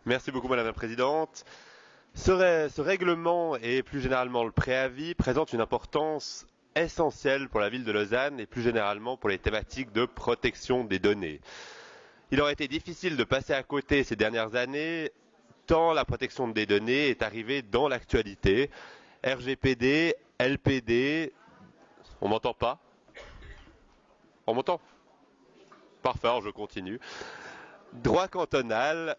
Merci beaucoup, Madame la Présidente. Ce règlement et plus généralement le préavis présentent une importance essentielle pour la ville de Lausanne et plus généralement pour les thématiques de protection des données. Il aurait été difficile de passer à côté ces dernières années tant la protection des données est arrivée dans l'actualité. RGPD, LPD, on m'entend pas? On m'entend? Parfait, alors je continue. Droit cantonal,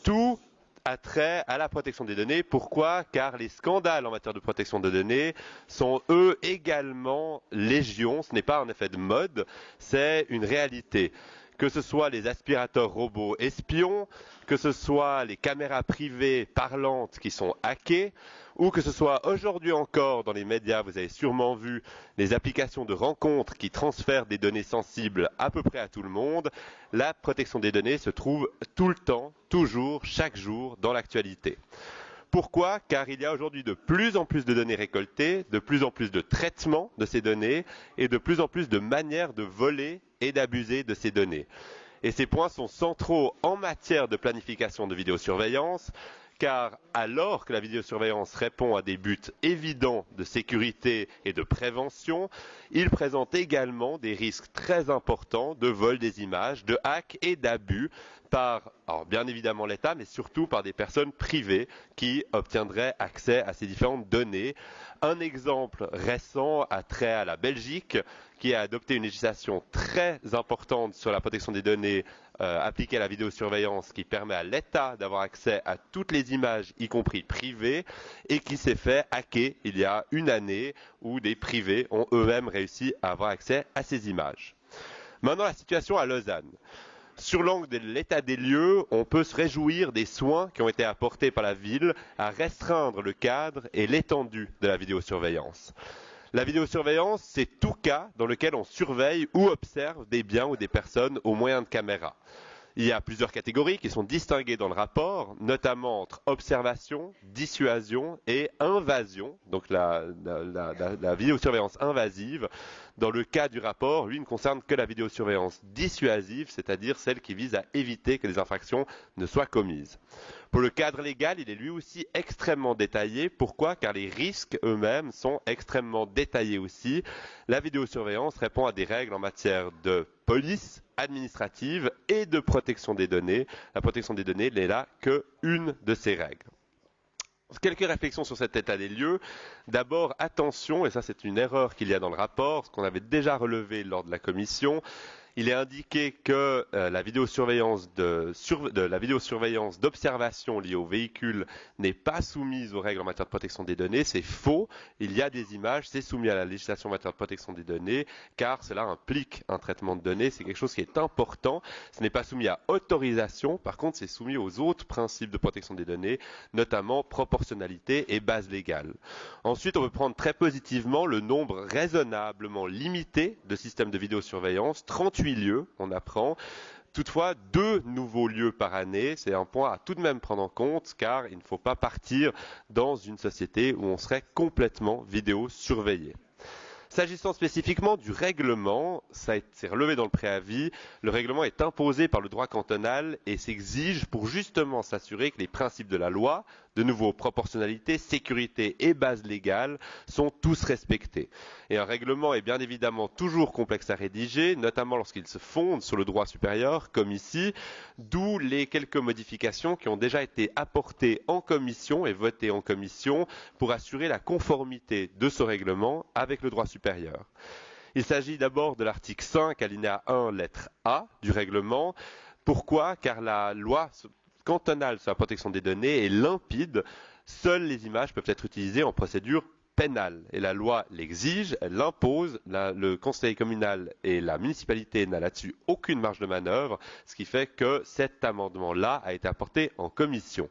tout a trait à la protection des données. Pourquoi? Car les scandales en matière de protection des données sont eux également légion. Ce n'est pas un effet de mode, c'est une réalité. Que ce soit les aspirateurs robots espions, que ce soit les caméras privées parlantes qui sont hackées, ou que ce soit aujourd'hui encore dans les médias, vous avez sûrement vu les applications de rencontres qui transfèrent des données sensibles à peu près à tout le monde, la protection des données se trouve tout le temps, toujours, chaque jour dans l'actualité. Pourquoi? Car il y a aujourd'hui de plus en plus de données récoltées, de plus en plus de traitements de ces données et de plus en plus de manières de voler et d'abuser de ces données. Et ces points sont centraux en matière de planification de vidéosurveillance, car alors que la vidéosurveillance répond à des buts évidents de sécurité et de prévention, il présente également des risques très importants de vol des images, de hack et d'abus par, alors bien évidemment l'État, mais surtout par des personnes privées qui obtiendraient accès à ces différentes données. Un exemple récent a trait à la Belgique, qui a adopté une législation très importante sur la protection des données appliquée à la vidéosurveillance, qui permet à l'État d'avoir accès à toutes les images, y compris privées, et qui s'est fait hacker il y a une année, où des privés ont eux-mêmes réussi à avoir accès à ces images. Maintenant, la situation à Lausanne. Sur l'angle de l'état des lieux, on peut se réjouir des soins qui ont été apportés par la ville à restreindre le cadre et l'étendue de la vidéosurveillance. La vidéosurveillance, c'est tout cas dans lequel on surveille ou observe des biens ou des personnes au moyen de caméras. Il y a plusieurs catégories qui sont distinguées dans le rapport, notamment entre observation, dissuasion et invasion, donc la vidéosurveillance invasive. Dans le cas du rapport, lui ne concerne que la vidéosurveillance dissuasive, c'est-à-dire celle qui vise à éviter que les infractions ne soient commises. Pour le cadre légal, il est lui aussi extrêmement détaillé. Pourquoi? Car les risques eux-mêmes sont extrêmement détaillés aussi. La vidéosurveillance répond à des règles en matière de police administrative et de protection des données. La protection des données n'est là qu'une de ces règles. Quelques réflexions sur cet état des lieux. D'abord, attention, et ça c'est une erreur qu'il y a dans le rapport, ce qu'on avait déjà relevé lors de la commission. Il est indiqué que la vidéosurveillance d'observation liée au véhicule n'est pas soumise aux règles en matière de protection des données. C'est faux. Il y a des images, c'est soumis à la législation en matière de protection des données, car cela implique un traitement de données. C'est quelque chose qui est important. Ce n'est pas soumis à autorisation. Par contre, c'est soumis aux autres principes de protection des données, notamment proportionnalité et base légale. Ensuite, on peut prendre très positivement le nombre raisonnablement limité de systèmes de vidéosurveillance, 38 lieux, on apprend. Toutefois, 2 nouveaux lieux par année, c'est un point à tout de même prendre en compte, car il ne faut pas partir dans une société où on serait complètement vidéosurveillé. S'agissant spécifiquement du règlement, ça c'est relevé dans le préavis, le règlement est imposé par le droit cantonal et s'exige pour justement s'assurer que les principes de la loi, de nouveau proportionnalité, sécurité et base légale, sont tous respectés. Et un règlement est bien évidemment toujours complexe à rédiger, notamment lorsqu'il se fonde sur le droit supérieur, comme ici, d'où les quelques modifications qui ont déjà été apportées en commission et votées en commission pour assurer la conformité de ce règlement avec le droit supérieur. Il s'agit d'abord de l'article 5, alinéa 1, lettre A du règlement. Pourquoi? Car la loi cantonale sur la protection des données est limpide. Seules les images peuvent être utilisées en procédure pénale. Et la loi l'exige, elle l'impose. Le conseil communal et la municipalité n'ont là-dessus aucune marge de manœuvre, ce qui fait que cet amendement-là a été apporté en commission.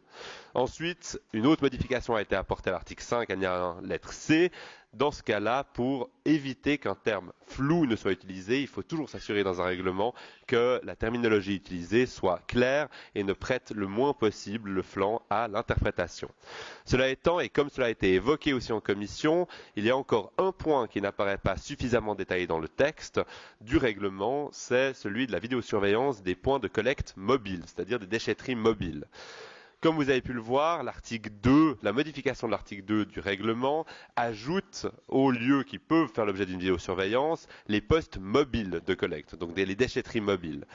Ensuite, une autre modification a été apportée à l'article 5, alinéa 1, lettre C. Dans ce cas-là, pour éviter qu'un terme flou ne soit utilisé, il faut toujours s'assurer dans un règlement que la terminologie utilisée soit claire et ne prête le moins possible le flanc à l'interprétation. Cela étant, et comme cela a été évoqué aussi en commission, il y a encore un point qui n'apparaît pas suffisamment détaillé dans le texte du règlement, c'est celui de la vidéosurveillance des points de collecte mobiles, c'est-à-dire des déchetteries mobiles. Comme vous avez pu le voir, l'article 2, la modification de l'article 2 du règlement ajoute aux lieux qui peuvent faire l'objet d'une vidéosurveillance les postes mobiles de collecte, donc les déchetteries mobiles.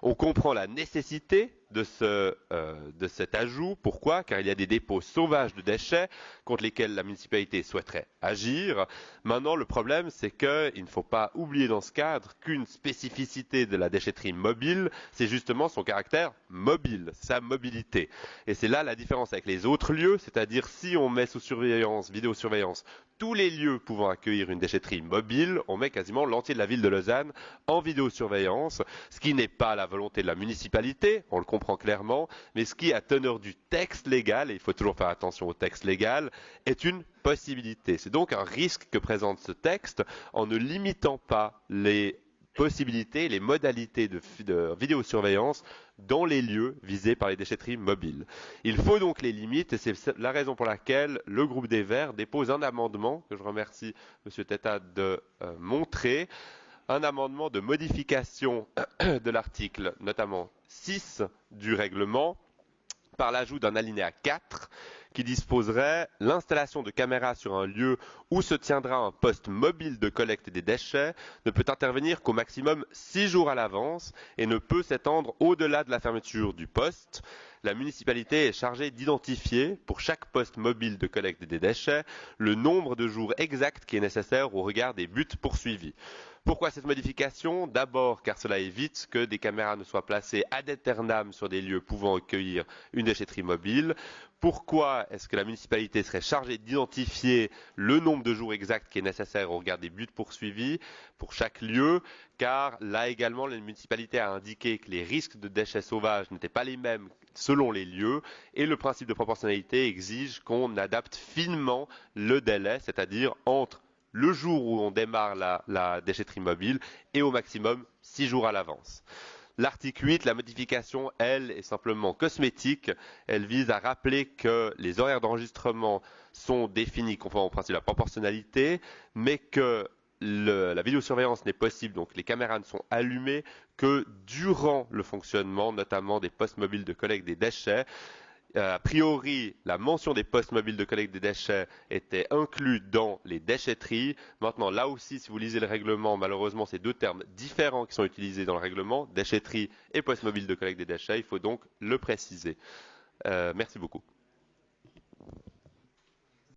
On comprend la nécessité de cet ajout. Pourquoi? Car il y a des dépôts sauvages de déchets contre lesquels la municipalité souhaiterait agir. Maintenant, le problème, c'est qu'il ne faut pas oublier dans ce cadre qu'une spécificité de la déchetterie mobile, c'est justement son caractère mobile, sa mobilité. Et c'est là la différence avec les autres lieux, c'est-à-dire si on met sous surveillance, vidéosurveillance, tous les lieux pouvant accueillir une déchetterie mobile, on met quasiment l'entier de la ville de Lausanne en vidéosurveillance, ce qui n'est pas la volonté de la municipalité, on le comprend clairement, mais ce qui, à teneur du texte légal, et il faut toujours faire attention au texte légal, est une possibilité. C'est donc un risque que présente ce texte en ne limitant pas les possibilités, les modalités de vidéosurveillance dans les lieux visés par les déchetteries mobiles. Il faut donc les limites et c'est la raison pour laquelle le groupe des Verts dépose un amendement que je remercie M. Teta de montrer, un amendement de modification de l'article notamment 6 du règlement par l'ajout d'un alinéa 4 qui disposerait l'installation de caméras sur un lieu où se tiendra un poste mobile de collecte des déchets ne peut intervenir qu'au maximum 6 jours à l'avance et ne peut s'étendre au-delà de la fermeture du poste. La municipalité est chargée d'identifier pour chaque poste mobile de collecte des déchets le nombre de jours exact qui est nécessaire au regard des buts poursuivis. Pourquoi cette modification? D'abord car cela évite que des caméras ne soient placées ad aeternam sur des lieux pouvant accueillir une déchetterie mobile. Pourquoi est-ce que la municipalité serait chargée d'identifier le nombre de jours exact qui est nécessaire au regard des buts poursuivis pour chaque lieu? Car là également, la municipalité a indiqué que les risques de déchets sauvages n'étaient pas les mêmes selon les lieux et le principe de proportionnalité exige qu'on adapte finement le délai, c'est-à-dire entre le jour où on démarre la déchetterie mobile et au maximum 6 jours à l'avance. L'article 8, la modification, elle, est simplement cosmétique. Elle vise à rappeler que les horaires d'enregistrement sont définis conformément au principe de la proportionnalité, mais que la vidéosurveillance n'est possible, donc les caméras ne sont allumées que durant le fonctionnement, notamment des postes mobiles de collecte des déchets. A priori, la mention des postes mobiles de collecte des déchets était inclue dans les déchetteries. Maintenant, là aussi, si vous lisez le règlement, malheureusement, c'est deux termes différents qui sont utilisés dans le règlement, déchetterie et postes mobiles de collecte des déchets. Il faut donc le préciser. Merci beaucoup.